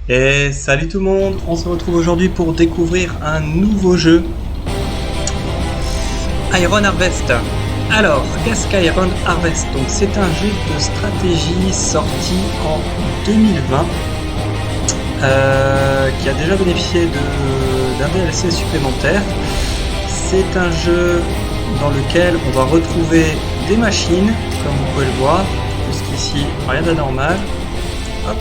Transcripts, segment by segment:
Et salut tout le monde, on se retrouve aujourd'hui pour découvrir un nouveau jeu, Iron Harvest. Alors, qu'est-ce qu'Iron Harvest? Donc, c'est un jeu de stratégie sorti en 2020, qui a déjà bénéficié d'un DLC supplémentaire. C'est un jeu dans lequel on va retrouver des machines, comme vous pouvez le voir, jusqu'ici rien d'anormal. Hop,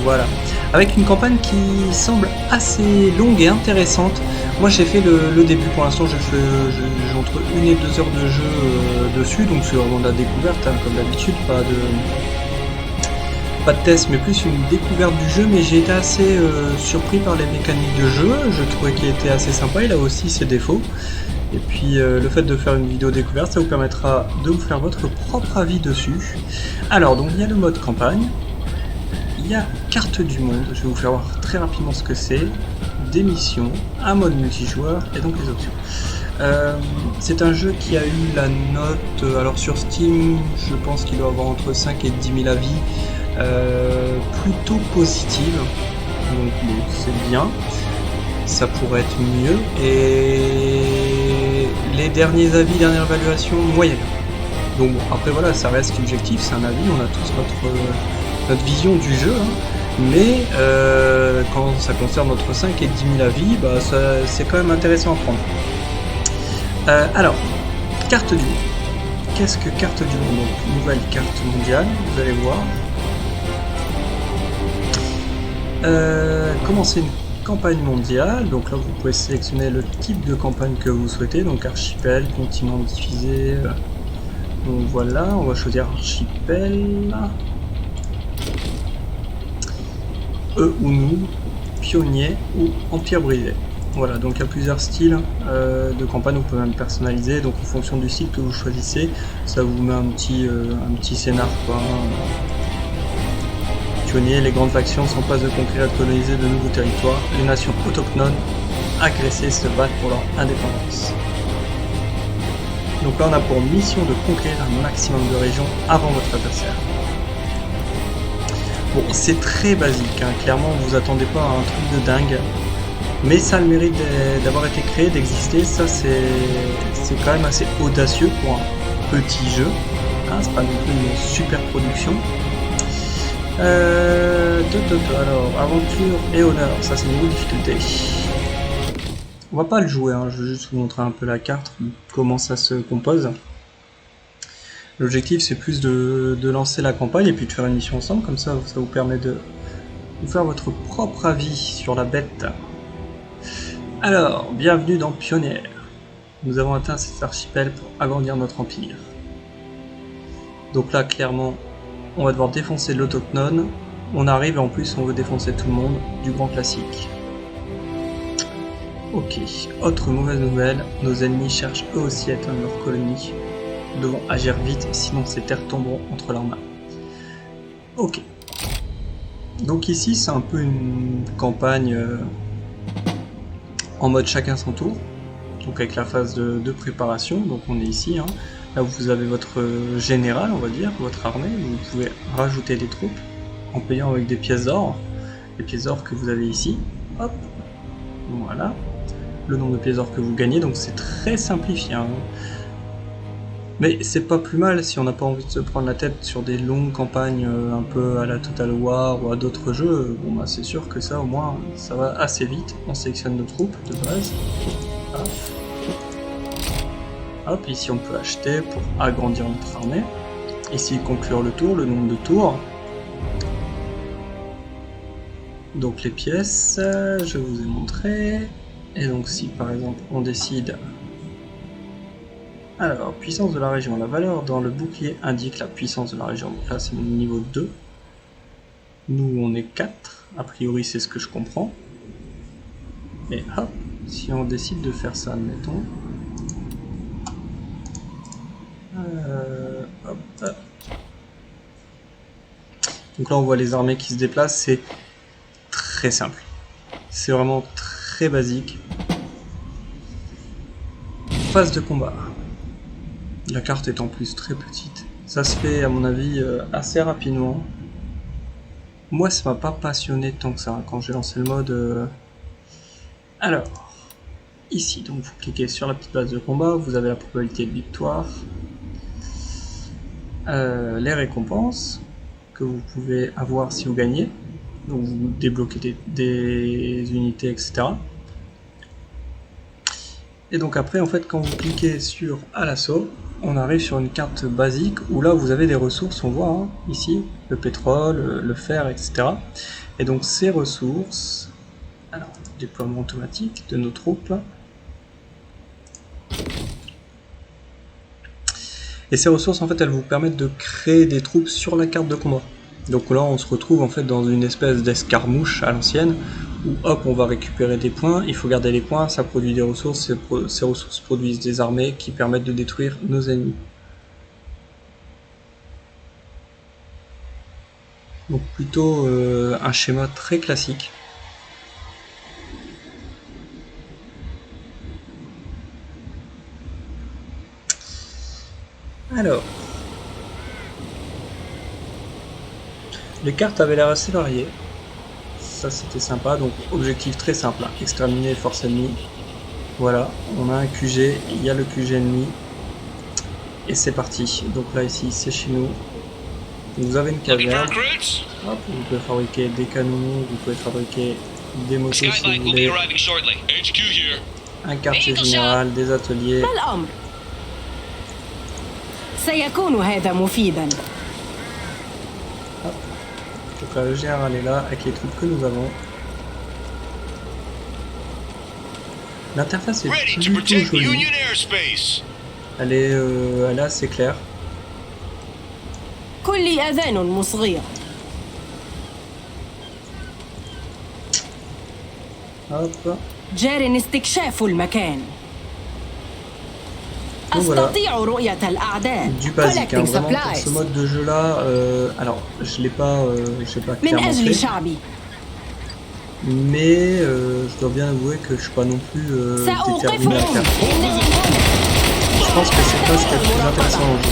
voilà. Avec une campagne qui semble assez longue et intéressante. Moi j'ai fait le début, pour l'instant j'ai entre 1 et 2 heures de jeu dessus, donc c'est vraiment de la découverte, hein, comme d'habitude, pas de test, mais plus une découverte du jeu, mais j'ai été assez surpris par les mécaniques de jeu, je trouvais qu'il était assez sympa, il a aussi ses défauts. Et puis le fait de faire une vidéo découverte, ça vous permettra de vous faire votre propre avis dessus. Alors donc il y a le mode campagne. Il y a carte du monde, je vais vous faire voir très rapidement ce que c'est, des missions, un mode multijoueur et donc les options. C'est un jeu qui a eu la note, alors sur Steam, je pense qu'il doit avoir entre 5 et 10 000 avis, plutôt positive, donc bon, c'est bien, ça pourrait être mieux, et les derniers avis, dernière évaluation, moyenne. Donc bon, après voilà, ça reste subjectif, c'est un avis, on a tous notre vision du jeu, hein. Mais quand ça concerne notre 5 et 10 000 avis, bah, c'est quand même intéressant à prendre. Alors, carte du monde. Qu'est-ce que carte du monde? Donc, nouvelle carte mondiale, vous allez voir. Commencer une campagne mondiale, donc là vous pouvez sélectionner le type de campagne que vous souhaitez, donc archipel, continent divisé. Donc voilà, on va choisir archipel. Eux ou nous, pionnier ou empire brisé. Voilà, donc il y a plusieurs styles de campagne, vous pouvez même personnaliser, donc en fonction du style que vous choisissez, ça vous met un petit scénar, quoi. Pionnier, les grandes factions sont en passe de conquérir et de coloniser de nouveaux territoires, les nations autochtones agressées se battent pour leur indépendance. Donc là on a pour mission de conquérir un maximum de régions avant votre adversaire. Bon, c'est très basique, hein. Clairement vous attendez pas à un truc de dingue, mais ça a le mérite d'avoir été créé, d'exister, ça c'est quand même assez audacieux pour un petit jeu, hein, c'est pas non plus une super production. Alors, aventure et honneur, ça c'est niveau difficulté. On va pas le jouer, hein, je vais juste vous montrer un peu la carte, comment ça se compose. L'objectif c'est plus de lancer la campagne et puis de faire une mission ensemble, comme ça vous permet de vous faire votre propre avis sur la bête. Alors, bienvenue dans Pionnière. Nous avons atteint cet archipel pour agrandir notre empire. Donc là clairement on va devoir défoncer l'autochtone, on arrive et en plus on veut défoncer tout le monde, du grand classique. Ok, autre mauvaise nouvelle, nos ennemis cherchent eux aussi à éteindre leur colonie. Nous devons agir vite, sinon ces terres tomberont entre leurs mains. Ok. Donc ici c'est un peu une campagne en mode chacun son tour. Donc avec la phase de préparation, donc on est ici. Hein. Là vous avez votre général, on va dire, votre armée. Vous pouvez rajouter des troupes en payant avec des pièces d'or. Les pièces d'or que vous avez ici. Hop. Voilà. Le nombre de pièces d'or que vous gagnez, donc c'est très simplifié. Hein. Mais c'est pas plus mal si on n'a pas envie de se prendre la tête sur des longues campagnes un peu à la Total War ou à d'autres jeux. Bon bah c'est sûr que ça au moins ça va assez vite. On sélectionne nos troupes de base. Hop. Hop, ici on peut acheter pour agrandir notre armée. Ici conclure le tour, le nombre de tours. Donc les pièces, je vous ai montré. Et donc si par exemple on décide... Alors, puissance de la région. La valeur dans le bouclier indique la puissance de la région. Donc là, c'est le niveau 2. Nous, on est 4. A priori, c'est ce que je comprends. Et hop, si on décide de faire ça, admettons. Hop. Donc là, on voit les armées qui se déplacent. C'est très simple. C'est vraiment très basique. Phase de combat. La carte est en plus très petite. Ça se fait à mon avis assez rapidement. moi ça m'a pas passionné tant que ça hein, quand j'ai lancé le mode. Alors, ici, donc vous cliquez sur la petite base de combat, vous avez la probabilité de victoire, les récompenses que vous pouvez avoir si vous gagnez, donc vous débloquez des unités, etc. Et donc après, en fait, quand vous cliquez sur à l'assaut, on arrive sur une carte basique où là vous avez des ressources, on voit hein, ici, le pétrole, le fer, etc. Et donc ces ressources, alors déploiement automatique de nos troupes. Et ces ressources, en fait, elles vous permettent de créer des troupes sur la carte de combat. Donc là, on se retrouve en fait dans une espèce d'escarmouche à l'ancienne, où hop, on va récupérer des points, il faut garder les points, ça produit des ressources, ces ressources produisent des armées qui permettent de détruire nos ennemis. Donc plutôt un schéma très classique. Alors, les cartes avaient l'air assez variées. Ça c'était sympa, donc objectif très simple, hein. Exterminer les forces ennemies. Voilà, on a un QG, il y a le QG ennemi. Et c'est parti. Donc là ici c'est chez nous. Vous avez une caserne. Hop, vous pouvez fabriquer des canons, vous pouvez fabriquer des motos si vous voulez. Un quartier général, des ateliers. Hop. Donc là le général est là avec les troupes que nous avons. L'interface est plutôt jolie. Elle est assez claire. Hop. Donc voilà, du basique, hein, vraiment pour ce mode de jeu là, alors je l'ai pas clairement fait, mais je dois bien avouer que je suis pas non plus déterminé à faire. Je pense que c'est pas ce qui est le plus intéressant dans le jeu.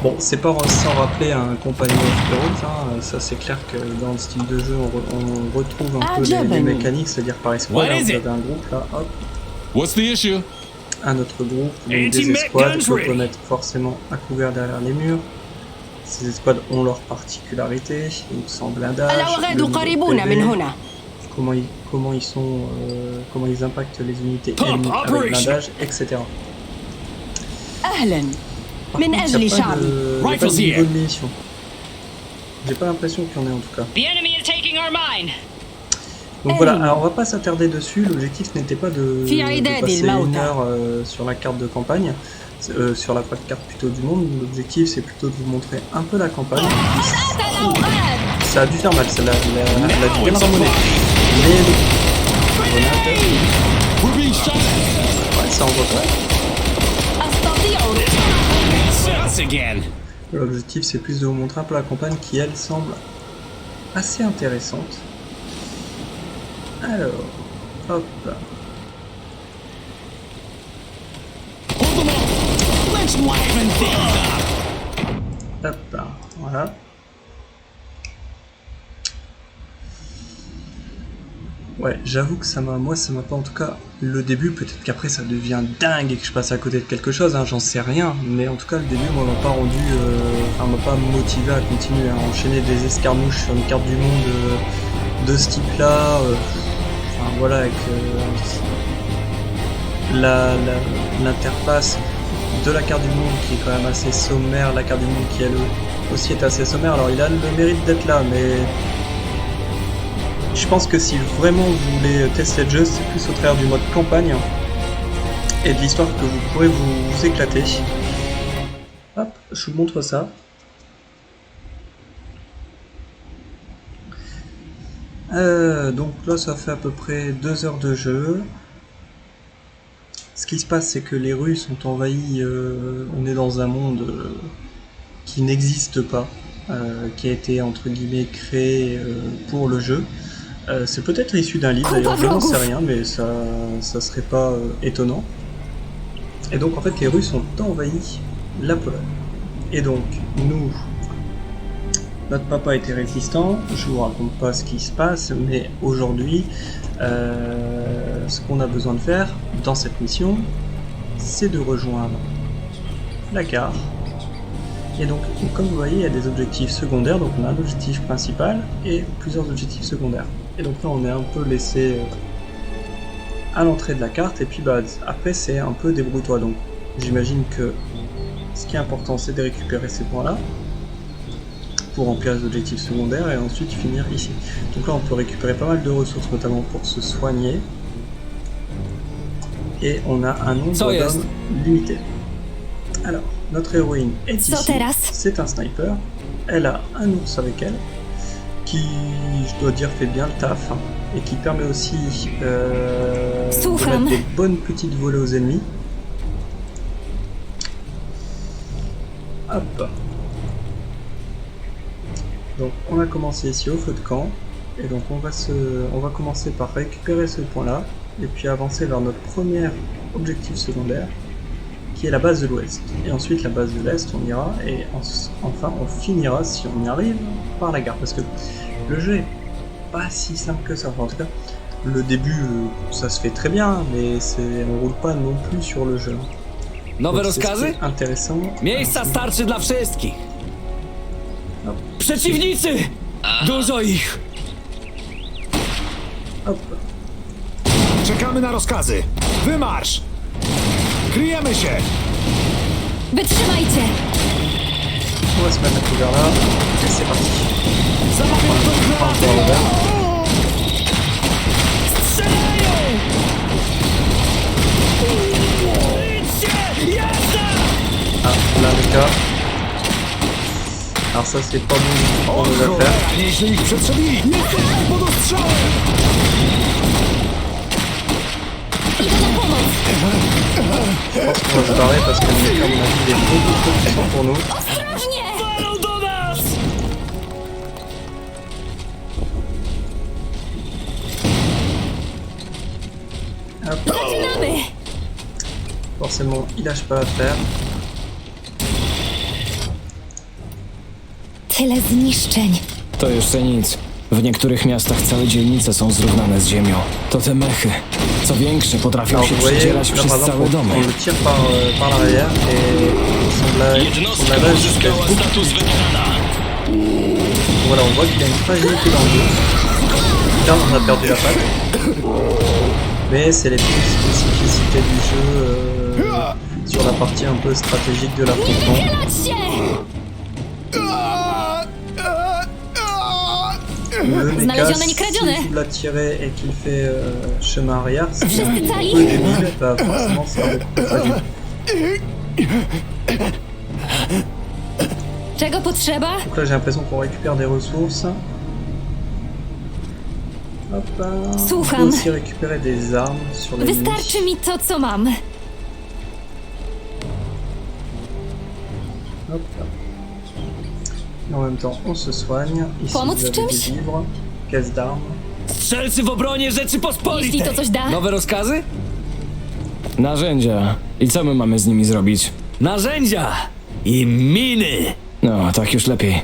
Bon, c'est pas sans rappeler un Company of Heroes, hein. Ça c'est clair que dans le style de jeu on retrouve un peu les mécaniques, c'est-à-dire par escouade, hein, vous avez un groupe là, hop. What's the issue? Un autre groupe, donc des escouades qu'on peut mettre forcément à couvert derrière les murs. Ces escouades ont leurs particularités, donc sans blindage, comment ils impactent les unités ennemies avec blindage, etc. Par contre, il n'y a pas de niveau de munitions. J'ai pas l'impression qu'il y en ait en tout cas. Donc voilà, alors on va pas s'attarder dessus, l'objectif n'était pas de passer une heure sur la carte de campagne, sur la carte plutôt du monde, l'objectif c'est plutôt de vous montrer un peu la campagne. Ça a dû faire mal, celle-là, elle a dû bien ramoller. Mais ouais, ça envoie pas. L'objectif c'est plus de vous montrer un peu la campagne qui elle semble assez intéressante. Alors, hop. Hop, voilà. Ouais, j'avoue que moi ça m'a pas en tout cas le début, peut-être qu'après ça devient dingue et que je passe à côté de quelque chose, hein, j'en sais rien, mais en tout cas le début moi m'a pas rendu, m'a pas motivé à continuer à enchaîner des escarmouches sur une carte du monde de ce type là, voilà, avec l'interface de la carte du monde qui est quand même assez sommaire, la carte du monde qui elle aussi est assez sommaire, alors il a le mérite d'être là, mais je pense que si vraiment vous voulez tester le jeu, c'est plus au travers du mode campagne et de l'histoire que vous pourrez vous éclater. Hop, je vous montre ça. Donc là ça fait à peu près 2 heures de jeu. Ce qui se passe c'est que les rues sont envahies, on est dans un monde qui n'existe pas, qui a été entre guillemets créé pour le jeu. C'est peut-être issu d'un livre d'ailleurs, je n'en sais rien, mais ça serait pas étonnant. Et donc en fait les Russes ont envahi la Pologne. Et donc nous, notre papa était résistant, je vous raconte pas ce qui se passe, mais aujourd'hui, ce qu'on a besoin de faire dans cette mission, c'est de rejoindre la gare. Et donc, comme vous voyez, il y a des objectifs secondaires, donc on a un objectif principal et plusieurs objectifs secondaires. Et donc là, on est un peu laissé à l'entrée de la carte, et puis bah, après, c'est un peu débrouille-toi. Donc, j'imagine que ce qui est important, c'est de récupérer ces points-là pour remplir les objectifs secondaires et ensuite finir ici. Donc là, on peut récupérer pas mal de ressources, notamment pour se soigner. Et on a un nombre d'hommes limité. Alors, notre héroïne est ici, c'est un sniper, elle a un ours avec elle, qui, je dois dire, fait bien le taf, hein, et qui permet aussi de mettre des bonnes petites volées aux ennemis. Hop. Donc on a commencé ici au feu de camp, et donc on va commencer par récupérer ce point là, et puis avancer vers notre premier objectif secondaire, qui est la base de l'ouest. Et ensuite la base de l'est on ira, et enfin on finira, si on y arrive, par la gare, parce que le jeu est pas si simple que ça. Enfin, en tout cas, le début ça se fait très bien, mais on roule pas non plus sur le jeu. Nowe rozkazy? Intéressant. Miejsca starczy dla wszystkich. Przeciwnicy! Dużo ich! Hop. Czekamy na rozkazy. Wymarsz! Kryjemy się! Wytrzymajcie! On va se mettre couvert là, et c'est parti. Zamawiam tą granatę! Strzelają! Idźcie! Jazda! Ah, là les gars. Alors ça c'est pas bon pour nous le faire. Nieźle ich przetrzebili! Nie strzelaj pod ostrzałem! Idę na pomoc! Je pense qu'on va se barrer parce que le mec à mon avis il est beaucoup trop puissant pour nous. Ostrożnie! Walą do nas! Hop. Zaczynamy! Forcément il lâche pas l'affaire. Tyle zniszczeń. To jeszcze nic. W niektórych miastach całe dzielnice są zrównane z ziemią. To te mechy. Co większe, potrafią Alors się vous voyez, przedzierać là przez par całe exemple domy. on le tire par l'arrière et son lavage jusqu'à Voilà, on voit qu'il a une fragilité dans le dos. Là on a perdu la patte. Mais c'est les petites spécificités du jeu sur la partie un peu stratégique de l'affrontement. Chylać się! Le méca, Znalezione, nie kradzione. si vous la tirez et qu'il fait chemin arrière, c'est un Wszyscy peu cali? débile, bah forcément c'est un peu fragile. Czego potrzeba? Donc là j'ai l'impression qu'on récupère des ressources. Hop là. On peut Słucham. aussi récupérer des armes sur les Wystarczy mi to, co mam. Hop là. Et en même temps on se soigne. Ici Pomóc vous w avez czymś? des livres, caisse d'armes. Strzelcy w obronie Jeśli Rzeczypospolitej! to coś da. Nowe rozkazy? Narzędzia. I co my mamy z nimi zrobić? Narzędzia! I miny! No, tak już lepiej.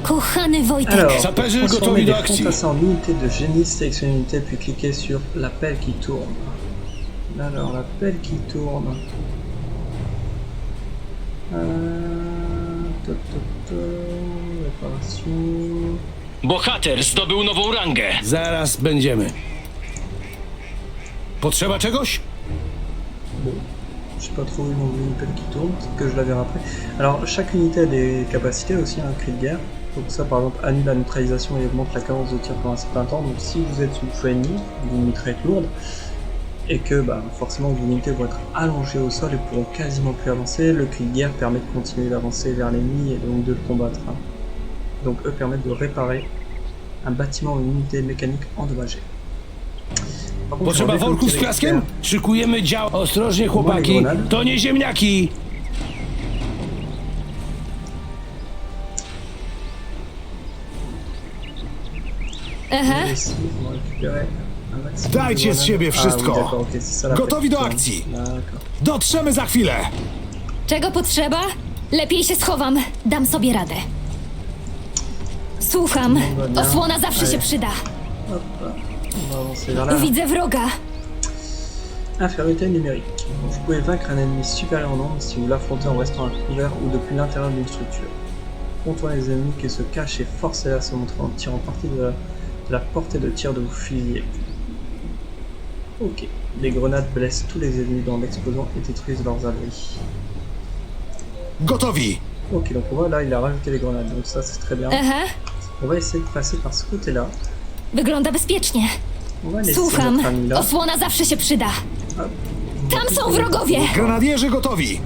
Kochany Wojtek. Alors, Saperzy transformer gotowi do des akcji. fantassins en unité de génie, sélectionnez une unité puis cliquez sur la pelle qui tourne. Alors la pelle qui tourne. Réparation. Bohater zdobył nową rangę. Zaraz będziemy. Potrzeba czegoś? Bon, je sais pas trop où ils ont vu une pelle qui tourne, peut-être que je la verrai après. Alors chaque unité a des capacités aussi, un cri de guerre. Donc ça par exemple annule la neutralisation et augmente la cadence de tir pendant un certain temps. Donc si vous êtes sous le feu ennemi, vos unités être lourde. Et que bah, forcément vos unités vont être allongées au sol et pourront quasiment plus avancer. Le cri de guerre permet de continuer d'avancer vers l'ennemi et donc de le combattre. Hein. Donc eux permettent de réparer un bâtiment ou une unité mécanique endommagée. Par contre, Potrzeba j'aimerais worków z qu'on piaskiem? récupère- Szykujemy dział. Ostrożnie, chłopaki. grenady. To nie ziemniaki. Aha. Ici, on va récupérer Un maximum Dajcie de z siebie grenades. wszystko. Oui, d'accord, ok, c'est ça la Gotowi do petite, akcji. D'accord. Dotrzemy za chwilę! Czego potrzeba? Lepiej się schowam. Dam sobie radę. Słucham. Osłona zawsze się przyda. Hop là. On va avancer vers là. Widzę wroga. Infériorité numérique. Vous pouvez vaincre un ennemi supérieur en nombre si vous l'affrontez en restant à couvert ou depuis l'intérieur d'une structure. Contournez les ennemis qui se cachent et forcez-les à se montrer en tirant parti de la portée de tir de vos fusillés. Ok. Les grenades blessent tous les ennemis dans l'explosion et détruisent leurs abris. Gotowi! Ok, donc on voit là, il a rajouté les grenades, donc ça c'est très bien. Aha. On va essayer de passer par ce côté-là. Wygląda bezpiecznie. On va laisser Słucham. notre ami là. Osłona zawsze się przyda. Hop. Tam są wrogowie. Grenadierzy gotowi!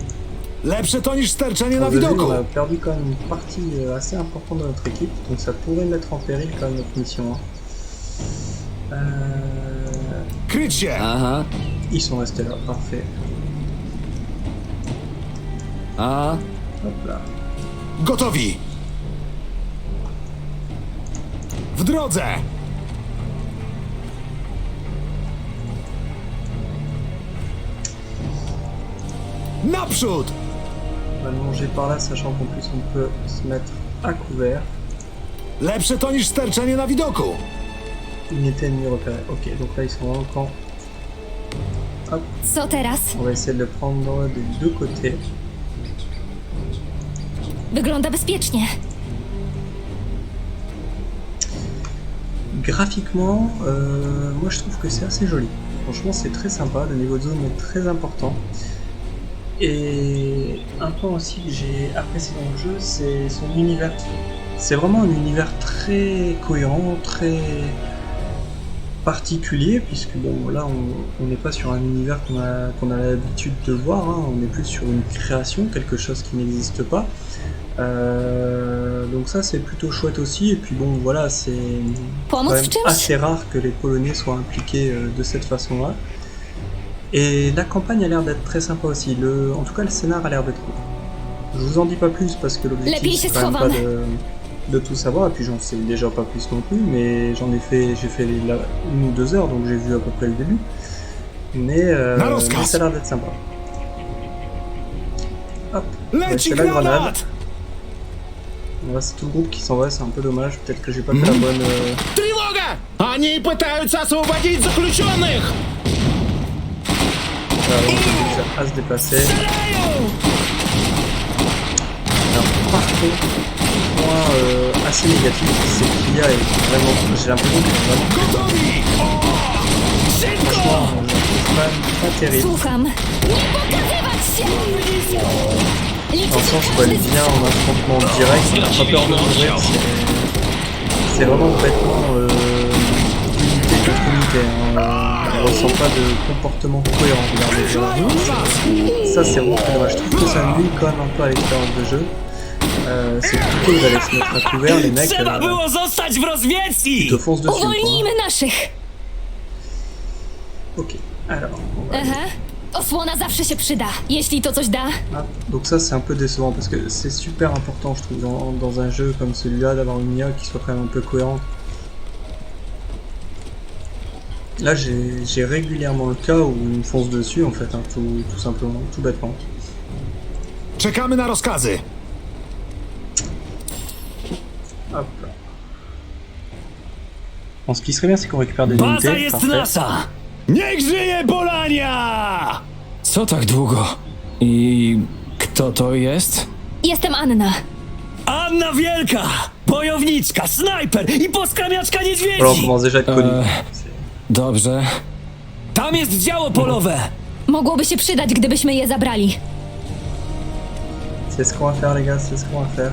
Lepsze to niż sterczenie na Vous avez vu, widoku! on a perdu quand même une partie assez importante de notre équipe, donc ça pourrait mettre en péril quand même notre mission. Hein. Kryć się! Aha, Ils sont restés là, parfait. a Hop là. Gotowi! W drodze! Naprzód! On va longer par là, sachant qu'en plus on peut se mettre à couvert. Lepsze to niż sterczenie na widoku! Unité ennemie repérée. Ok, donc là ils sont dans le camp. Co teraz? On va essayer de le prendre des deux côtés. Wygląda bezpiecznie. Graphiquement, moi je trouve que c'est assez joli. Franchement c'est très sympa, le niveau de zone est très important. Et un point aussi que j'ai apprécié dans le jeu, c'est son univers. C'est vraiment un univers très cohérent, très particulier, puisque bon là on n'est pas sur un univers qu'on a l'habitude de voir, hein, on est plus sur une création, quelque chose qui n'existe pas. Donc ça c'est plutôt chouette aussi, et puis bon voilà, c'est quand Pomóc même w czymś? assez rare que les Polonais soient impliqués de cette façon-là. Et la campagne a l'air d'être très sympa aussi, en tout cas le scénar a l'air d'être cool. Je vous en dis pas plus parce que Lepiej l'objectif się c'est quand même pas schowam. de tout savoir, et puis j'en sais déjà pas plus non plus, mais j'ai fait 1 ou 2 heures, donc j'ai vu à peu près le début. Mais ça a l'air d'être sympa. Hop, on va Leci essayer la grenade. granat! Voilà, c'est tout le groupe qui s'en va, c'est un peu dommage, peut-être que j'ai pas fait la bonne... Тревога! Они пытаются освободить заключенных! à se déplacer. Alors, par contre, point assez négatif, c'est que l'IA est vraiment... J'ai l'impression qu'elle est vraiment... Gotowi! Franchement, je la trouve pas terrible. Słucham. Nie pokazywać się! Dans le sens où elle vient en affrontement direct, on n'a pas peur de mourir, c'est vraiment bêtement unité contre unité, hein. On ressent pas de comportement cohérent, regardez. Ça c'est vraiment très dommage, je trouve que ça nuit quand même un peu à l'expérience de jeu. C'est plutôt d'aller se mettre à couvert, les mecs Trzeba było zostać w ils rozwiedzi! te foncent dessus quoi. Uwolnijmy naszych. Ok, alors on va... Aha. Osłona zawsze się przyda, jeśli to coś da. Ah, donc ça c'est un peu décevant parce que c'est super important je trouve dans un jeu comme celui-là d'avoir une IA qui soit quand même un peu cohérente. Là j'ai régulièrement le cas où il me fonce dessus en fait, hein, tout simplement, tout bêtement. Czekamy na rozkazy! Hop là. Bon, ce qui serait bien c'est qu'on récupère des Baza unités, jest parfait. nasza! Niech żyje Bolania! Co tak długo? I kto to jest? Jestem Anna. Anna Wielka! Bojowniczka, snajper i poskramiaczka Alors on niedźwiedzi! commence déjà à être connu. Dobrze. Tam jest działo polowe! Mogłoby się przydać, gdybyśmy je zabrali. C'est ce qu'on va faire les gars, c'est ce qu'on va faire.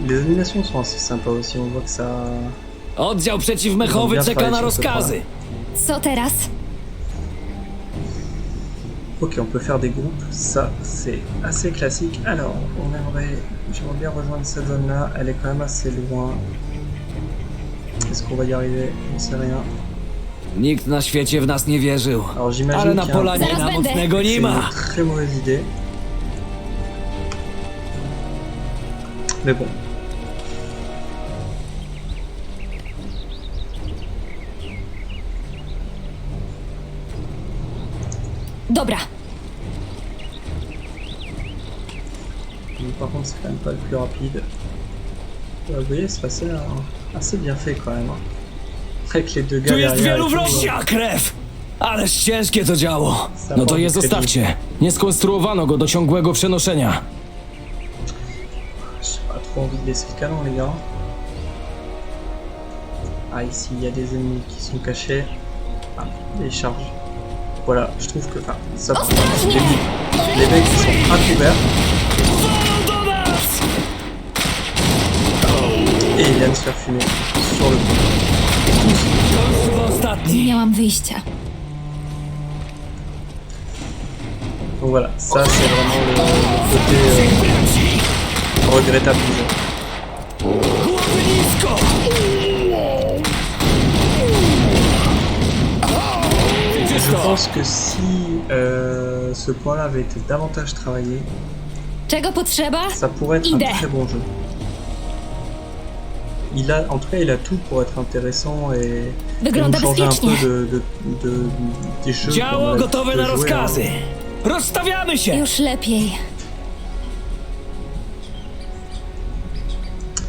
Les animations sont assez sympas aussi, on voit que ça... Oddział przeciwmechowy Dobra, czeka na fajnie, rozkazy. Co teraz? Ok, on peut faire des groupes, ça c'est assez classique. Alors, j'aimerais bien rejoindre cette zone-là, elle est quand même assez loin. Est-ce qu'on va y arriver? On sait rien. nikt na świecie w nas nie wierzył. Alors j'imagine Ale na qu'il y a un- polanie Zaraz na będę. mocnego nie c'est ma. une très mauvaise idée. Mais bon. Dobra. Mais par contre, c'est quand même pas le plus rapide. Vous voyez, c'est assez bien fait quand même. Hein. Avec les deux gars Tu jest derrière wielu et tout, wrości, a krew! Ależ ciężkie to działo. ça No to apporte je du crédit. zostawcie. Nie skonstruowano go do ciągłego przenoszenia. J'ai pas trop envie de laisser le canon, les gars. Ah, ici, il y a des ennemis qui sont cachés. Ah, des charges. Voilà, je trouve que... Enfin, ça va. Ostrożnie! Les mecs ils sont à couvert Do nas! et ils viennent se faire fumer sur le coup. To już chyba ostatni. Nie miałam wyjścia. Donc voilà, ça c'est vraiment le côté regrettable du jeu. Głowy nisko! Je pense que si ce point-là avait été davantage travaillé, Czego potrzeba? ça pourrait être Idée. un très bon jeu. En tout cas, il a tout pour être intéressant et Wygląda nous changer un bezpiecznie. peu des jeux. qu'on Działo a gotowe pu na jouer, rozkazy. hein. Rozstawiamy się! Już lepiej.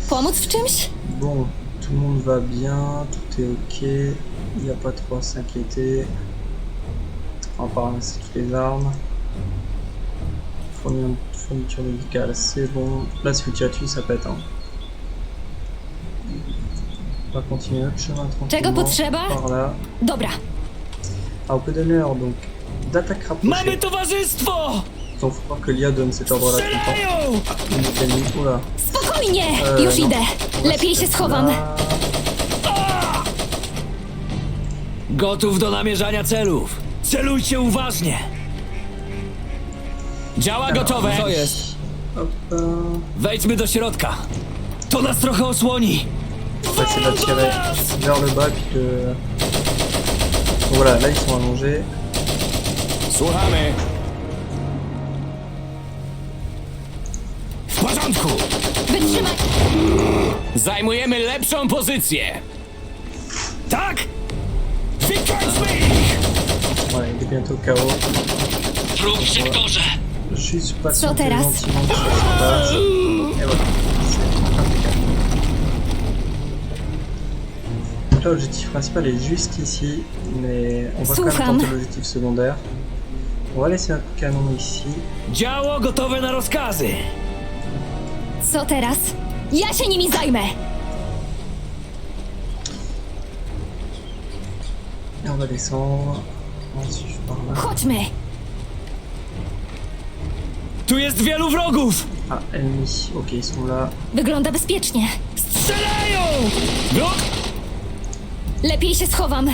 Pomóc w czymś? Bon, tout le monde va bien, tout est ok, il n'y a pas trop à s'inquiéter. On va pas ramasser toutes les armes. Fourniture médicale, c'est bon. Là, si tu as tué, ça pète. Hein. On va continuer notre chemin Czego tranquillement. potrzeba? Par là. Dobra. Ah, on peut donner l'ordre donc d'attaque Mamy rapprochée. towarzystwo! Donc, faut pas que l'IA donne cet ordre-là tout le temps. Strzelają! Une ennemi. Oula. Spokojnie! Już no. idę. On va Lepiej se się mettre schowam. là. Gotów do namierzania celów. Celujcie uważnie. Działa gotowe. Co jest? Hop. Wejdźmy do środka. To nas trochę osłoni. On va essayer d'attirer vers le bas, puis de... Donc voilà, là ils sont allongés. Słuchamy. W porządku. Wytrzymaj. Zajmujemy lepszą pozycję. Tak? Wykończmy ich! Voilà, il est bientôt KO. Wróg w sektorze. Juste pas Co teraz? gentiment que ça se passe. Et voilà, c'est impeccable. Donc là, l'objectif principal est juste ici, mais on va quand même Słucham. tenter l'objectif secondaire. On va laisser un canon ici. Działo gotowe na rozkazy. Co teraz? Ja się nimi zajmę. Et on va descendre. On va suivre par là. Chodźmy. Tu jest wielu wrogów. Ah, ennemis. Ok, ils sont là. Wygląda bezpiecznie. Strzelają! Wróg? Lepiej się schowam.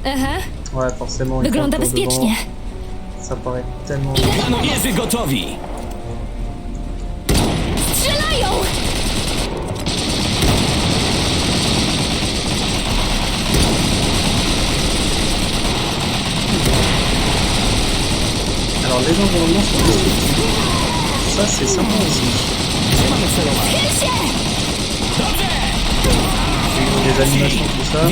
Aha. Ouais, forcément. ils Wygląda sont autour bezpiecznie. devant. Ça paraît tellement... Kanonierzy gotowi. Strzelają! Alors, les environnements sont destructifs. Ça, c'est sympa aussi. Schyl się! Les animations, tout ça, ça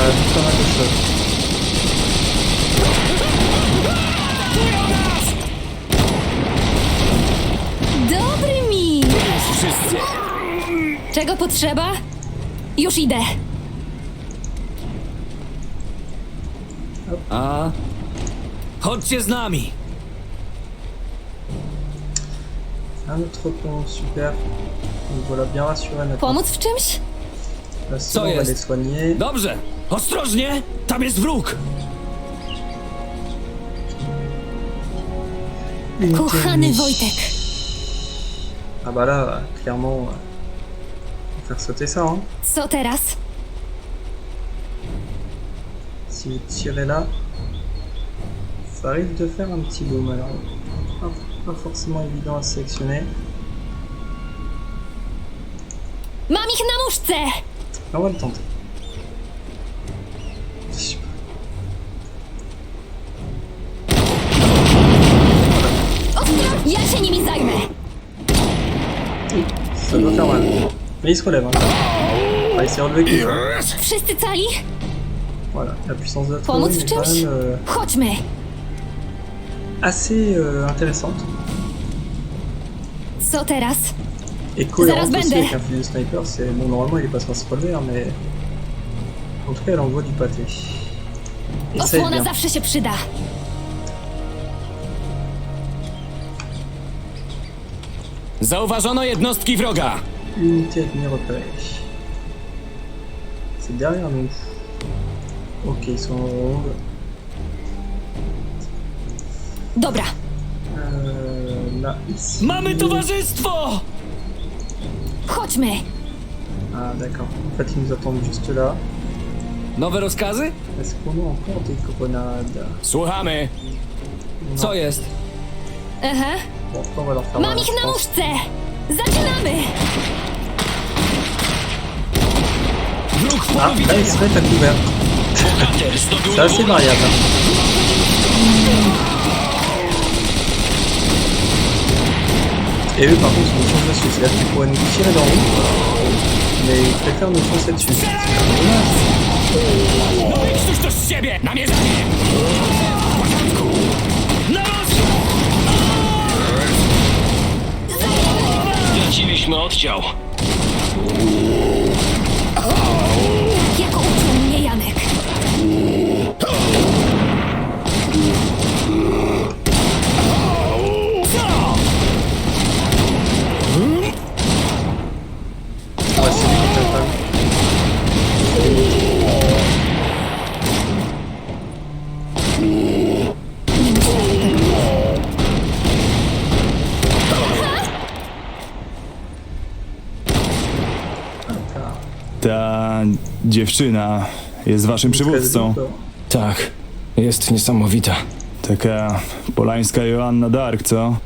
ajoute pas mal de choses. Dobry mi! Wszyscy. Czego potrzeba? Już idę. A? Chodźcie z nami. Un autre pont, super. Donc voilà, bien rassuré maintenant. Pomóc w czymś? Là, Co on va jest? les soigner. Dobrze. Ostrożnie. Tam jest wróg. Unité Kochany ennemie. Wojtek. Ah bah là, clairement, on va faire sauter ça. Hein. Co teraz? Si vous tirez là, ça risque de faire un petit boom. Alors, pas forcément évident à sélectionner. Mam ich na muszce! On va le tenter. Ja się nimi zajmę. Ça doit faire mal. Mais il se relève. Hein. Ah, il s'est relevé qu'il faut. Wszyscy cali? Voilà, la puissance de la Pomóc mais w quand czymś? même, Chodźmy. assez intéressante Co teraz? et cohérente Zaraz aussi będę. avec un fusil de sniper. C'est bon, normalement il est pas censé se relever, hein, mais en tout cas elle envoie du pâté. Et ça aide Osłona bien. zawsze się przyda. Zauważono jednostki wroga. Unité ennemie repérée. C'est derrière nous. Ok, ils sont en ronde. Dobra, Là, ici. Mamy towarzystwo! chodźmy. Ah d'accord. En fait ils nous attendent juste là. Nowe rozkazy? Est-ce qu'on a encore des grenades? Słuchamy. Co jest? Aha. Bon, après, on va leur faire Mam mal, ich je na pense. nóżce. Zaczynamy. Wróg w Ah, polu là ils se mettent à couvert. Bohater zdobył C'est assez nową variable. Et eux par contre ils nous foncent dessus, c'est-à-dire qu'ils pourraient nous tirer dans le haut, mais ils préfèrent nous foncer dessus. C'est dommage. No i cóż to z siebie! Namierzanie! W porządku! Na rozwój! Straciliśmy oddział. Tak jak uczył mnie Janek. Ouais, c'est lui qui est total. Ta dziewczyna jest waszym przywódcą. Tak, jest niesamowita. Taka polańska Joanna Dark, co?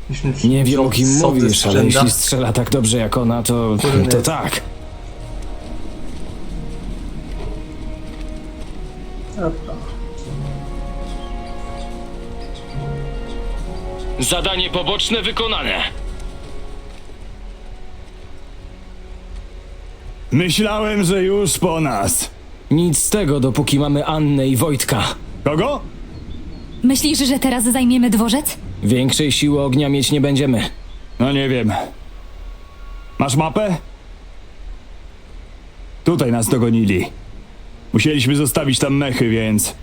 Nie wiem o kim mówisz, ale jeśli strzela tak dobrze jak ona, to tak. Hop là. Zadanie poboczne wykonane. Myślałem, że już po nas. Nic z tego, dopóki mamy Annę i Wojtka. Kogo? Myślisz, że teraz zajmiemy dworzec? Większej siły ognia mieć nie będziemy. No nie wiem. Masz mapę? Tutaj nas dogonili. Musieliśmy zostawić tam mechy, więc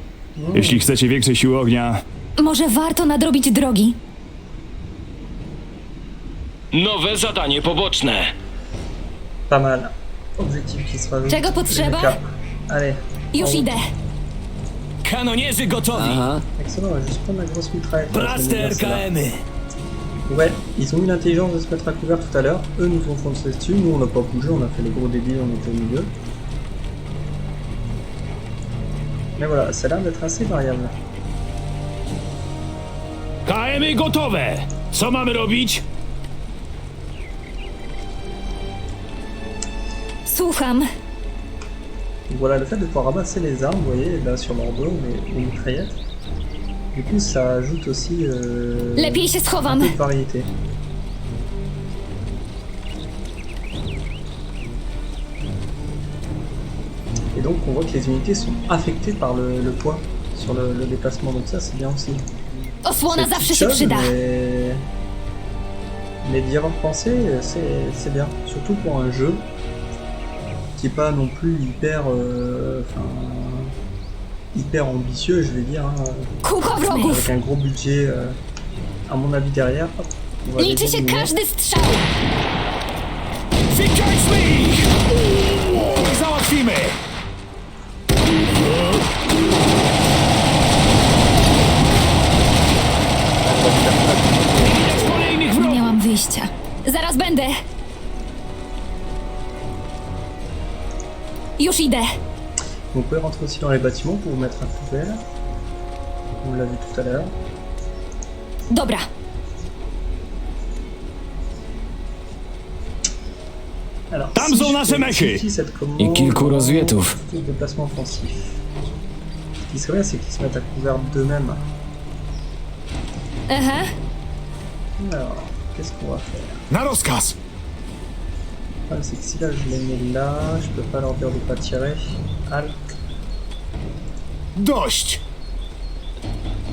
jeśli chcecie większej siły ognia, Może warto nadrobić drogi? Nowe zadanie poboczne. Pas mal. Objectif qui sera Czego potrzeba? Allez. Już idę. Kanonierzy gotowi. Aha. Excellent, on va juste prendre la grosse mitraillette. Praste RKM-y. Ouais, ils ont eu l'intelligence de se mettre à couvert tout à l'heure. Eux nous ont foncé dessus. Nous on n'a pas bougé, on a fait les gros débiles, on était au milieu. Mais voilà, ça a l'air d'être assez variable. KM-y gotowe. Co mamy robić? Słucham. Donc voilà, le fait de pouvoir ramasser les armes, vous voyez, là sur leur dos, les mitraillettes, du coup ça ajoute aussi Lepiej się un schowam. peu de variété. Et donc on voit que les unités sont affectées par le poids sur le déplacement, donc ça c'est bien aussi. Osłona C'est zawsze petite się chose, przyda. mais d'y avoir pensé, c'est bien. Surtout pour un jeu qui est pas non plus hyper, hyper ambitieux, je vais dire, hein, Kółko wrogów. avec un gros budget, à mon avis derrière. Hop, on va les Liczy się éliminer. każdy strzał. Wykańczmy ich! załatwimy! Kolejnych Nie wrogów! miałam wyjścia. Zaraz będę. Już idę. Vous pouvez rentrer aussi dans les bâtiments pour vous mettre à couvert. On l'a vu tout à l'heure. Dobra. Alors, Tam są je nasze fais mechy. ici cette commande I kilku rozwietów. de déplacement offensif. Ce qui serait, c'est qu'ils se mettent à couvert d'eux-mêmes. Aha. Alors, qu'est-ce qu'on va faire? Na rozkaz! Le problème, c'est que si là je les mets là, je peux pas leur dire de pas tirer. Halt. Dość!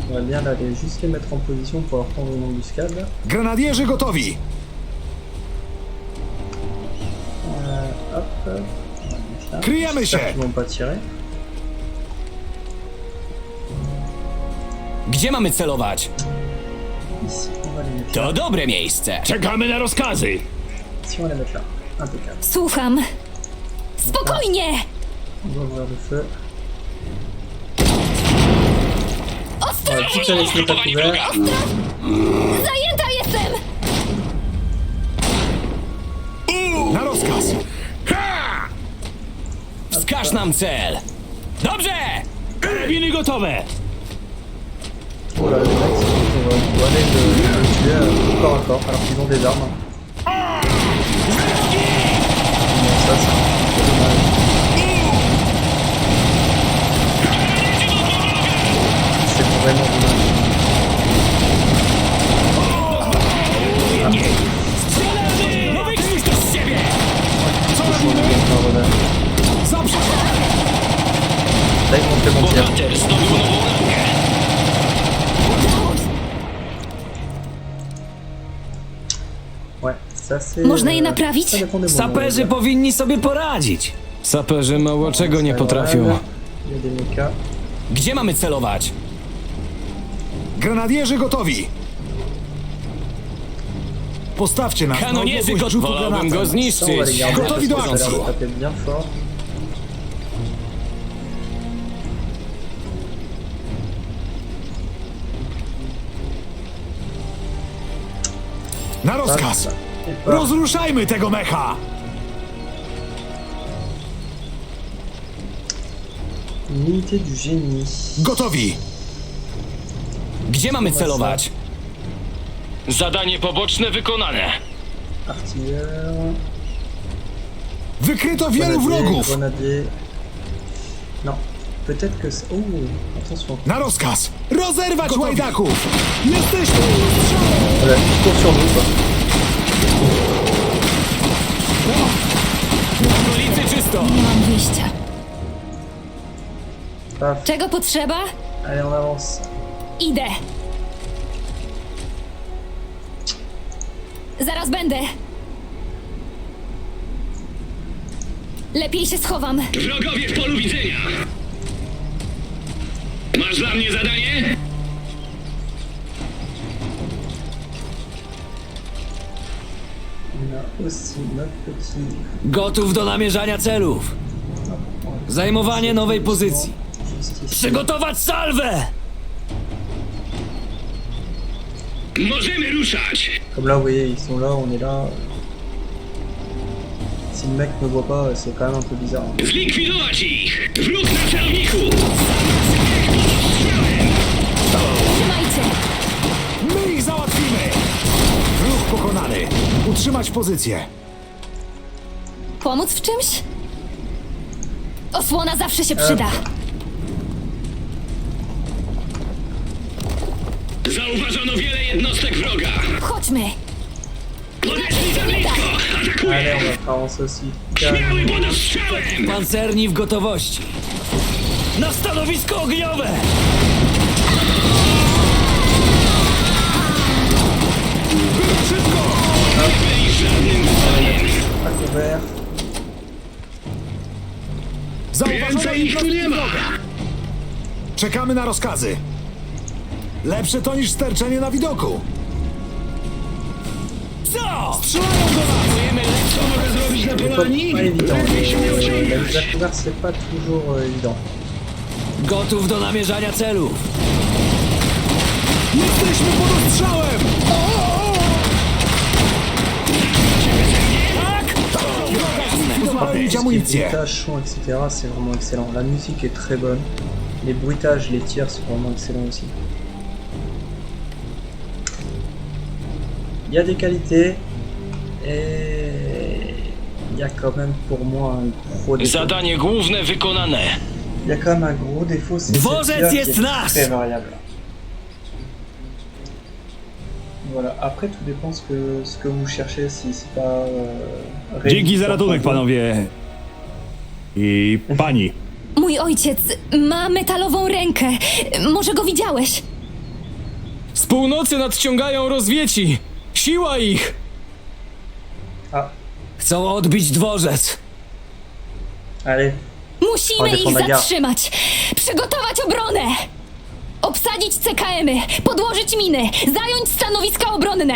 On va bien aller juste les mettre en position pour leur prendre une embuscade. Grenadierzy gotowi! Hop. On va mettre là. Kryjemy J'espère się! qu'ils vont pas tirer. Gdzie mamy celować? Ici, on va les mettre là. To dobre miejsce. Czekamy na rozkazy! Ici, on va les mettre là. Impeccable. Słucham. Spokojnie! On va ouvrir le feu. Ostro! Ouais, tout avec les pas couverts. Zajęta jestem! Na rozkaz! Wskaż nam cel. Dobrze! Karabiny gotowe! Oh là, les mecs, on va aller le tuer corps à corps alors qu'ils ont des armes. Bon, ça, c'est un peu dommage. C'est vraiment dommage. No wykrztuś to z siebie! Là, ils vont fait mon tir. Bohater zdobył nową rangę. Ouais, ça c'est... Można je naprawić? Ça dépend des moments, Saperzy on va dire. powinni sobie poradzić. Saperzy mało czego nie potrafią. Il y a des mechas. Gdzie mamy celować? Grenadierzy gotowi! Postawcie nas na Kanonierzy odległość rzutu wolałbym go granatem. Ça, on va les zniszczyć. garder Gotowi do parce que ça a akcji. l'air de taper bien fort. Na rozkaz! Et pas. Rozruszajmy tego mecha! Une unité du génie. Gotowi! Gdzie mamy celować? Zadanie poboczne wykonane. Artilleur. Wykryto wielu wrogów! Grenadier. Non. Peut-être que... Oh, attention. Na rozkaz! Rozerwać łajdaków! Jesteśmy pod strzałem! Voilà, ils courent sur nous, quoi. W okolicy czysto. Nie mam wyjścia. Paf. Czego potrzeba? Allez, on avance. Idę. Zaraz będę. Lepiej się schowam. Wrogowie w polu widzenia! Masz dla mnie zadanie? On a aussi notre petit... Gotów do namierzania celów. Zajmowanie nowej pozycji. Juste ici. Przygotować salwę! Możemy ruszać! Comme là, vous voyez, ils sont là, on est là. Si le mec ne voit pas, c'est quand même un peu bizarre. Zlikwidować ich! Wróg na celowniku! Trzymajcie. My ich załatwimy! Wróg pokonany! Utrzymać pozycję! Pomóc w czymś? Osłona zawsze się przyda. Zauważono wiele jednostek wroga! Chodźmy. Podeszli za blisko! Atakuję! Allez, on va faire avancer aussi. Śmiały pod ostrzałem! Pancerni w gotowości. Na stanowisko ogniowe! Byli żadnym zdaniem! Pas couvert. Zauważone Więcej ich tu nie ma! Czekamy na rozkazy! Lepsze to niż sterczenie na widoku! Co? Strzelają do nas! Wiemy lecz, co mogę zrobić na C'est pas, polani? pas évident. La mise à couvert, c'est pas toujours évident. Gotów do namierzania celów. Jesteśmy pod ostrzałem! Uzbrojnić Les amunicję! bruitages, sons, etc. c'est vraiment excellent. La musique est très bonne. Les bruitages, les tirs sont vraiment excellents aussi. Il y a des qualités et il y a quand même pour moi un gros défaut. Zadanie główne wykonane. Il y a quand même un gros défaut, c'est Dworzec cette tir jest qui est nasz! très variable. Voilà, après tout dépend ce que vous cherchez, si c'est pas... Dzięki za ratunek, panowie. I pani. Mój ojciec ma metalową rękę. Może go widziałeś? Z północy nadciągają rozwieci! Siła ich! Ah, Chcą odbić dworzec! allez. Musimy Chodź, ich pomaga. zatrzymać! Przygotować obronę! Obsadzić CKM-y, podłożyć miny, zająć stanowiska obronne!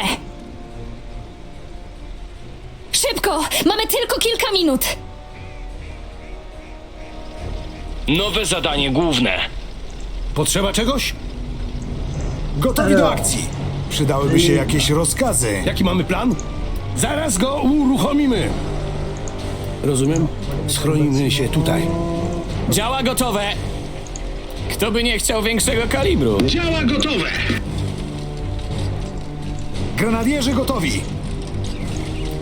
Szybko! Mamy tylko kilka minut! Nowe zadanie główne. Potrzeba czegoś? Gotowi do akcji. Przydałyby się jakieś rozkazy. Jaki mamy plan? Zaraz go uruchomimy. Rozumiem? Schronimy się tutaj. Działa gotowe! Kto by nie chciał większego kalibru? Działa gotowe. Grenadierzy gotowi.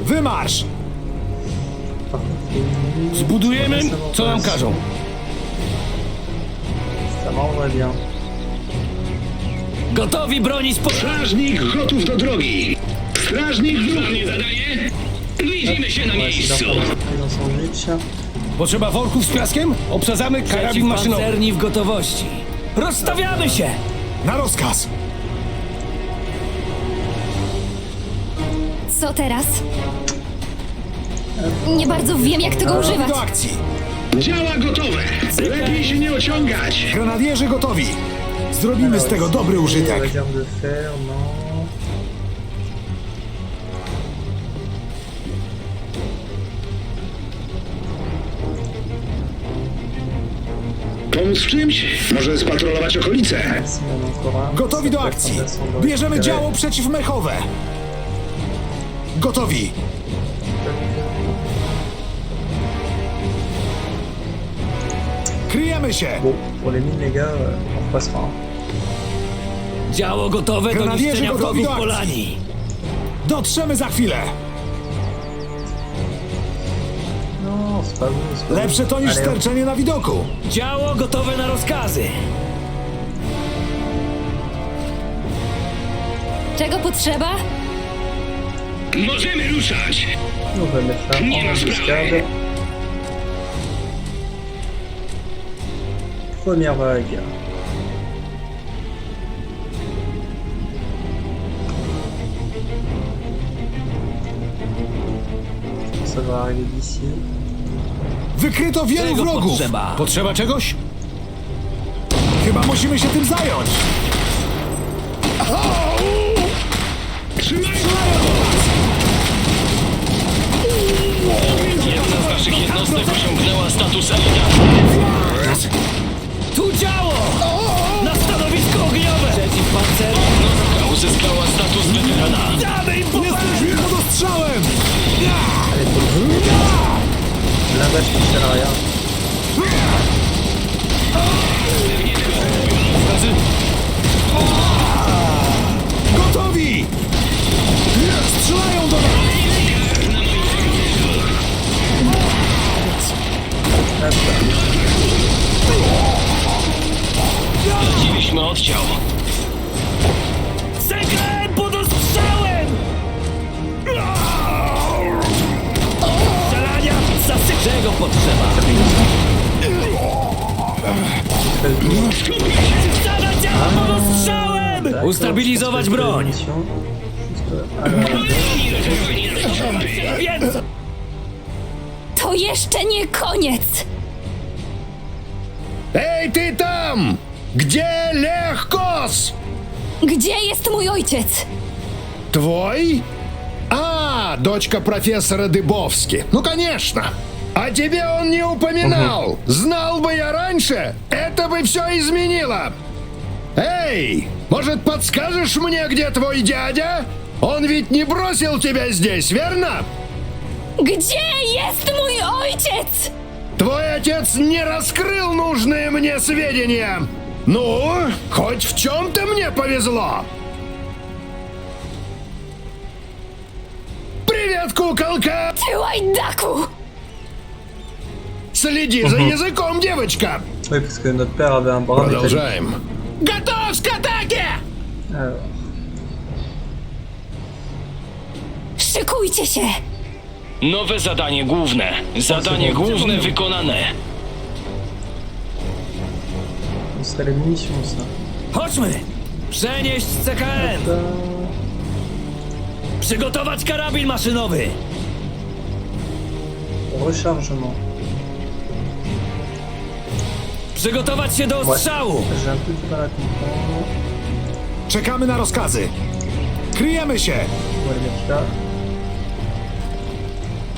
Wymarsz! Zbudujemy, co nam każą. Ça m'en bien. Gotowi bronić po... Strażnik gotów do drogi. Strażnik w ruchu. Zadanie? Widzimy się na miejscu. Dans son życie. Potrzeba worków z piaskiem? Obsadzamy karabin maszynowy. Przeciwpancerni w gotowości. Rozstawiamy się! Na rozkaz! Co teraz? Nie bardzo wiem, jak tego używać. Do akcji! Działa gotowe. Lepiej się nie ociągać. Grenadierzy gotowi. Zrobimy z tego dobry użytek. Réserve de fer, non. Pomóc w czymś? Może spatrolować okolice. Maximum encore un. Gotowi do akcji. Bierzemy działo przeciwmechowe. Gotowi. Kryjemy się. Bon, pour les mines, les gars, on repassera. Działo gotowe do Grenadierzy niszczenia gotowi wrogów do akcji. Polani. Dotrzemy za chwilę. Non, c'est pas vous, c'est pas Lepsze to niż Allez, hop. sterczenie na widoku. Działo gotowe na rozkazy. Czego potrzeba? Możemy ruszać. On va mettre là Nie en ma sprawy. embuscade. Première vague. Ça va arriver d'ici. Wykryto wielu Czego wrogów. potrzeba? Potrzeba czegoś? Chyba musimy się tym zająć. Jedna z naszych jednostek osiągnęła status elita. Tu działo! Na stanowisko ogniowe! Przeciwpancerni! Jednostka uzyskała status weterana. Damy im po Jesteśmy pod ostrzałem. Blindage qui sert à rien. Gotowi. Strzelają do nas. Straciliśmy oddział. CKM pod ostrzałem! Strzelania zasyp... Czego potrzeba? Wsada działa pod ostrzałem! Ustabilizować broń! Munitions. Więc... To jeszcze nie koniec! Ej, ty tam! Gdzie Lech Kos? Gdzie jest mój ojciec? Твой? А, дочка профессора Дыбовски. Ну, конечно. А тебе он не упоминал. Знал бы я раньше, это бы все изменило. Эй, может, подскажешь мне, где твой дядя? Он ведь не бросил тебя здесь, верно? Gdzie jest mój ojciec? Твой отец не раскрыл нужные мне сведения. Ну, хоть в чем-то мне повезло. Привет, куколка! Ty łajdaku! Следи за языком, девочка! Oui, parce que notre père avait un bras métallique. Продолжаем. Готов к атаке! Alors, Szykujcie się! Nowe zadanie główne. Zadanie główne wykonane. ce serait les munitions, ça. Chodźmy! Przenieść CKN! Przygotować karabin maszynowy! Rechargement. Przygotować się do ostrzału! J'ai un peu du mal à comprendre. Czekamy na rozkazy. Kryjemy się! On va le mettre là.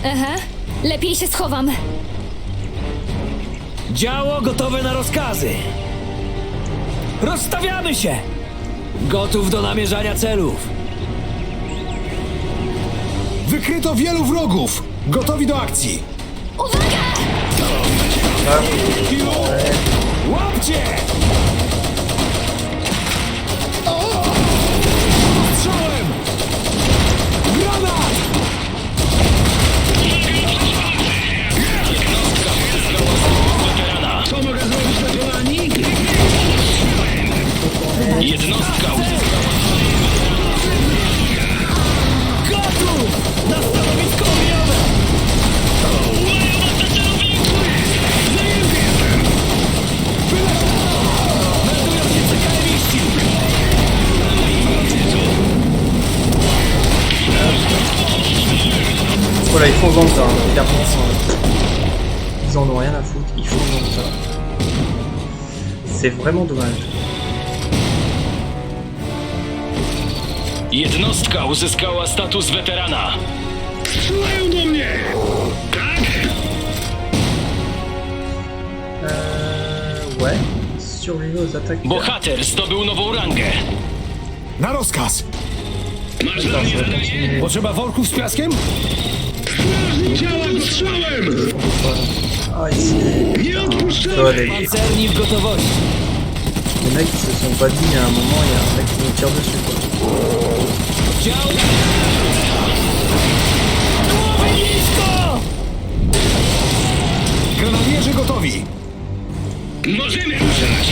Aha, lepiej się schowam. Działo gotowe na rozkazy! Rozstawiamy się! Gotów do namierzania celów! Wykryto wielu wrogów! Gotowi do akcji! Uwaga! Łapcie! Strzałem! Granat! Co mogę zrobić dla kolani? Jednostka Gotów! Na stanowisko ognione! Meldują się CKM-iści! Voilà, ils font dans le tas, hein, clairement. Ils en ont rien à foutre, ils font dans le tas. C'est vraiment dommage. Jednostka uzyskała status weterana. Strzelają do mnie! Tak? Ouais. Survivre aux attaques. Bohater zdobył nową rangę. Na rozkaz! Masz dla mnie zadanie? Potrzeba worków z piaskiem? Strażnik działa go strzałem! Ah, ici. Nie Ça va odpuszczamy! aller. Pancerni w gotowości! Les mecs ils se sont pas dit à un moment, il y a un mec qui nous tire dessus quoi. Dział! Łowisko! Grenadierzy gotowi! Możemy ruszać!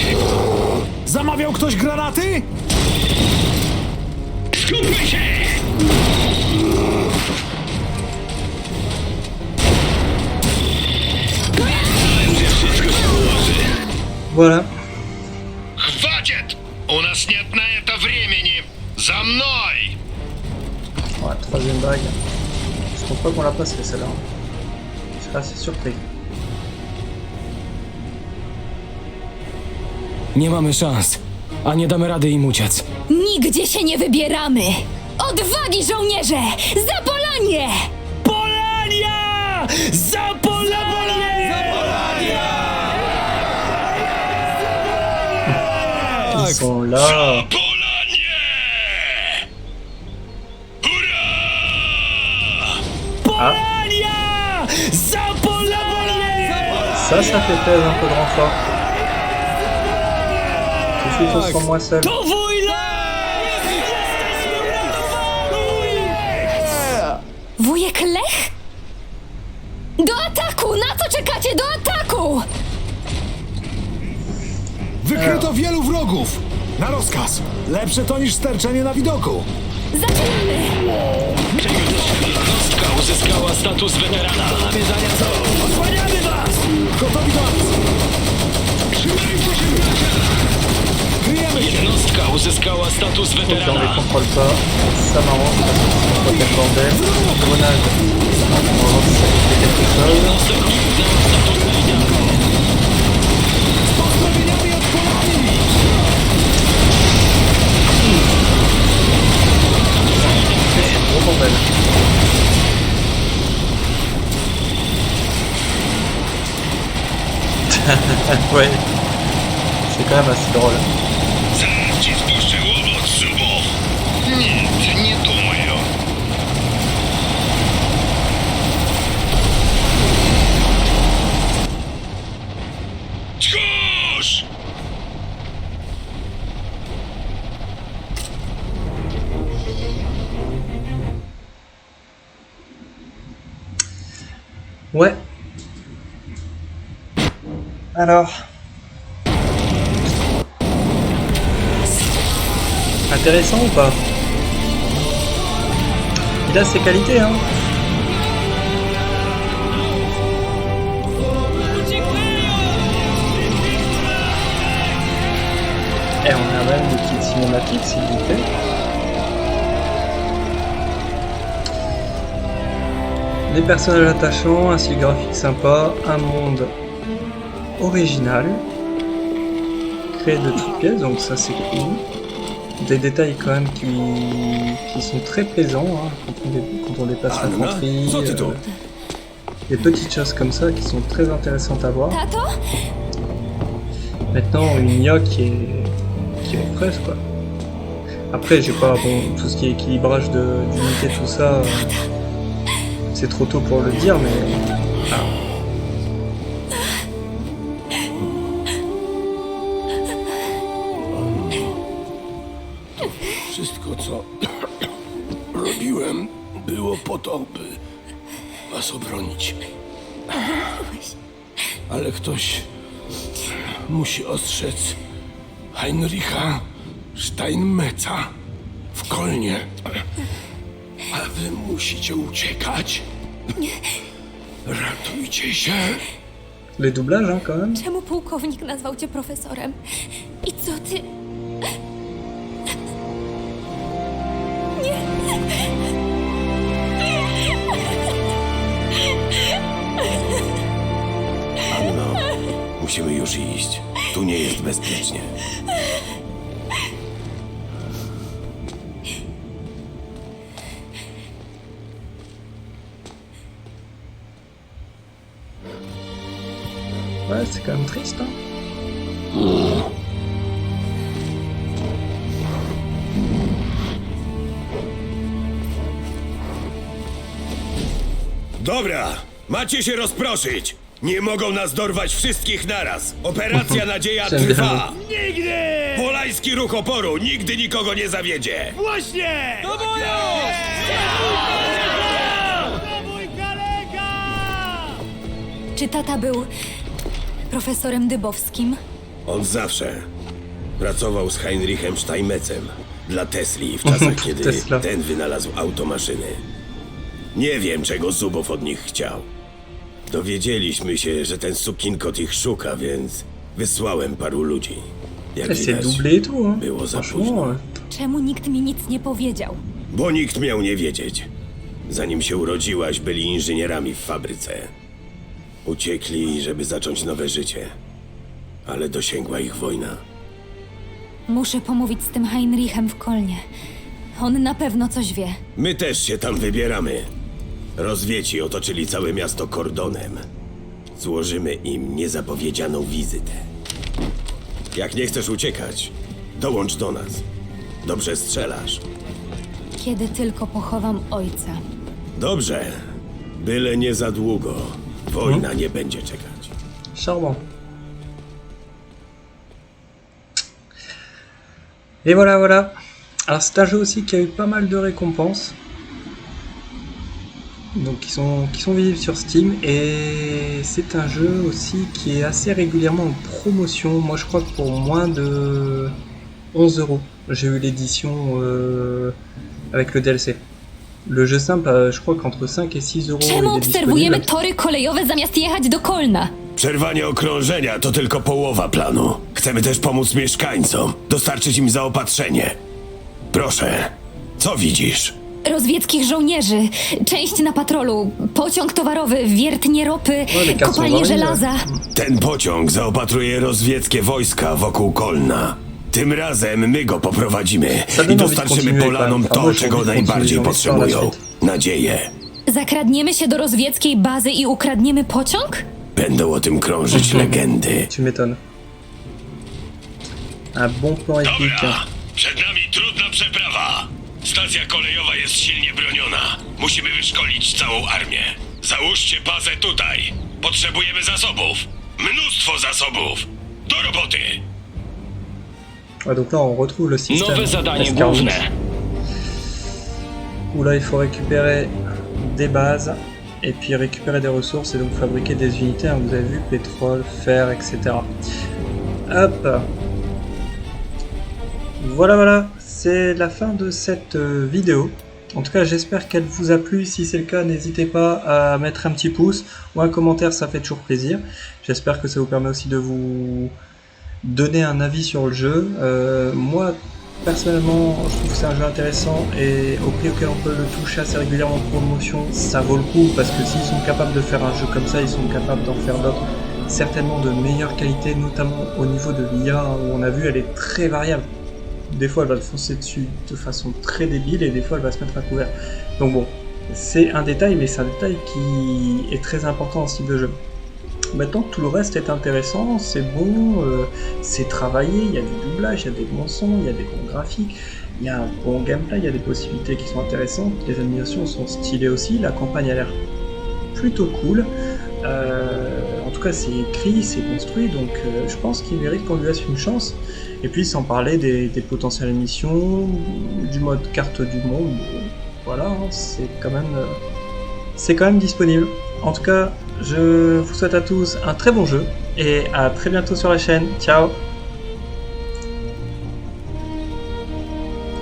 Zamawiał ktoś granaty? Skupmy się! Voilà. Хватит! У нас нет на это времени! За мной! Ouais, troisième bague. Je pense pas qu'on la passe celle-là. Je suis assez surpris. Nie mamy szans, a nie damy rady im uciec. Nigdzie się nie wybieramy! Odwagi, żołnierze! Za Polonię! Polania! Za Polanię! Za Polanię! Ils sont là. Polanie! Hurra! Polania! Za Polanię! Ça fait plaisir un peu de renfort. Tout de suite on se sent moins seul. To wojna! Wujek Lech? Do ataku! Na co czekacie? Do ataku! Wykryto wielu wrogów! Na rozkaz! Lepsze to niż sterczenie na widoku! Zaczynamy! Jednostka uzyskała status weterana. Namierzania co? Osłaniamy was! Gotowi do akcji! Kryjemy się! Jednostka uzyskała status Donc on les weterana. contrôle pas. Ça m'arrange parce que c'est pas quel bordel. Grenade. On va voir si ça fait quelque chose. Jednostek uzyskała status weterana. Pozdrowieniami od Polonii! Gros bordel. Ouais. C'est quand même assez drôle. Zaraz ci spuszczę łomot z zubów! Nic, nie думаю. Tchórz! Ouais. Alors. Intéressant ou pas? Il a ses qualités, hein. Et on a même une petite cinématique. titre, s'il vous plaît. Les personnages attachants, un style graphique sympa, un monde original, créé de toutes pièces, donc ça c'est cool. Des détails quand même qui sont très plaisants hein, quand on dépasse l'infanterie. Des petites choses comme ça qui sont très intéressantes à voir. Maintenant une IA qui est fraîche quoi. Après j'ai pas tout ce qui est équilibrage d'unité tout ça. C'est trop tôt pour le dire, mais... Ah. Wszystko, co robiłem, było po to, by was obronić. Ale ktoś musi ostrzec Heinricha Steinmetza w Kolnie. A wy musicie uciekać. Ratujcie się. Les doublages, hein, quand même. Czemu pułkownik nazwał cię profesorem? I co ty... Anno, musimy już iść. Tu nie jest bezpiecznie. Ouais, c'est quand même triste, hein. Dobra, macie się rozproszyć. Nie mogą nas dorwać wszystkich naraz. Operacja Nadzieja trwa. Nigdy! Polański ruch oporu nigdy nikogo nie zawiedzie. Właśnie! Do boju! Czy tata był profesorem Dybowskim? On zawsze pracował z Heinrichem Steinmetzem dla Tesli w czasach, kiedy Tesla. ten wynalazł automaszyny. Nie wiem, czego Zubow od nich chciał. Dowiedzieliśmy się, że ten sukinkot ich szuka, więc wysłałem paru ludzi. Jak C'est widać, doublé et tout, hein. było za Franchement, późno. Czemu nikt mi nic nie powiedział? Bo nikt miał nie wiedzieć. Zanim się urodziłaś, byli inżynierami w fabryce. Uciekli, żeby zacząć nowe życie. Ale dosięgła ich wojna. Muszę pomówić z tym Heinrichem w Kolnie. On na pewno coś wie. My też się tam wybieramy. Rozwieci otoczyli całe miasto kordonem. Złożymy im niezapowiedzianą wizytę. Jak nie chcesz uciekać, dołącz do nas. Dobrze strzelasz. Kiedy tylko pochowam ojca. Dobrze. Byle nie za długo. Wojna nie będzie czekać. Charmant. Et voilà, voilà. Alors c'est un jeu aussi qui a eu pas mal de récompenses. Donc qui sont visibles sur Steam. Et c'est un jeu aussi qui est assez régulièrement en promotion. Moi je crois que pour moins de 11 €. J'ai eu l'édition avec le DLC. Le jeu simple, je crois qu'entre 5 et 6 € Czemu il est obserwujemy disponible. tory kolejowe zamiast jechać do Kolna? Przerwanie okrążenia to tylko połowa planu. Chcemy też pomóc mieszkańcom, dostarczyć im zaopatrzenie. Proszę, co widzisz? Rozwieckich żołnierzy, część na patrolu, pociąg towarowy, wiertnie ropy, kopalnie żelaza. Ten pociąg zaopatruje rozwieckie wojska wokół Kolna. Tym razem my go poprowadzimy i dostarczymy Polanom to, czego najbardziej potrzebują. Nadzieję. Zakradniemy się do rozwieckiej bazy i ukradniemy pociąg? Będą o tym krążyć legendy. Tu m'étonnes. Un bon plan épique. Przed nami trudna przeprawa. Stacja kolejowa jest silnie broniona. Musimy wyszkolić całą armię. Załóżcie bazę tutaj. Potrzebujemy zasobów. Mnóstwo zasobów. Do roboty. Ouais, donc là on retrouve le système. Nowe zadanie Escarmouche, główne. où là il faut récupérer des bases et puis récupérer des ressources et donc fabriquer des unités, hein, vous avez vu, pétrole, fer, etc. Hop. Voilà, c'est la fin de cette vidéo. En tout cas, j'espère qu'elle vous a plu. Si c'est le cas, n'hésitez pas à mettre un petit pouce ou un commentaire, ça fait toujours plaisir. J'espère que ça vous permet aussi de vous donner un avis sur le jeu. Moi, Personnellement, je trouve que c'est un jeu intéressant et au prix auquel on peut le toucher assez régulièrement en promotion, ça vaut le coup parce que s'ils sont capables de faire un jeu comme ça, ils sont capables d'en faire d'autres, certainement de meilleure qualité, notamment au niveau de l'IA, où on a vu elle est très variable. Des fois elle va te foncer dessus de façon très débile et des fois elle va se mettre à couvert. Donc bon, c'est un détail, mais c'est un détail qui est très important dans ce type de jeu. Maintenant, tout le reste est intéressant, c'est bon, c'est travaillé, il y a du doublage, il y a des bons sons, il y a des bons graphiques, il y a un bon gameplay, il y a des possibilités qui sont intéressantes, les animations sont stylées aussi, la campagne a l'air plutôt cool. En tout cas, c'est écrit, c'est construit, donc je pense qu'il mérite qu'on lui laisse une chance. Et puis, sans parler des potentielles missions, du mode carte du monde, voilà, hein, c'est quand même disponible. En tout cas, je vous souhaite à tous un très bon jeu et à très bientôt sur la chaîne. Ciao!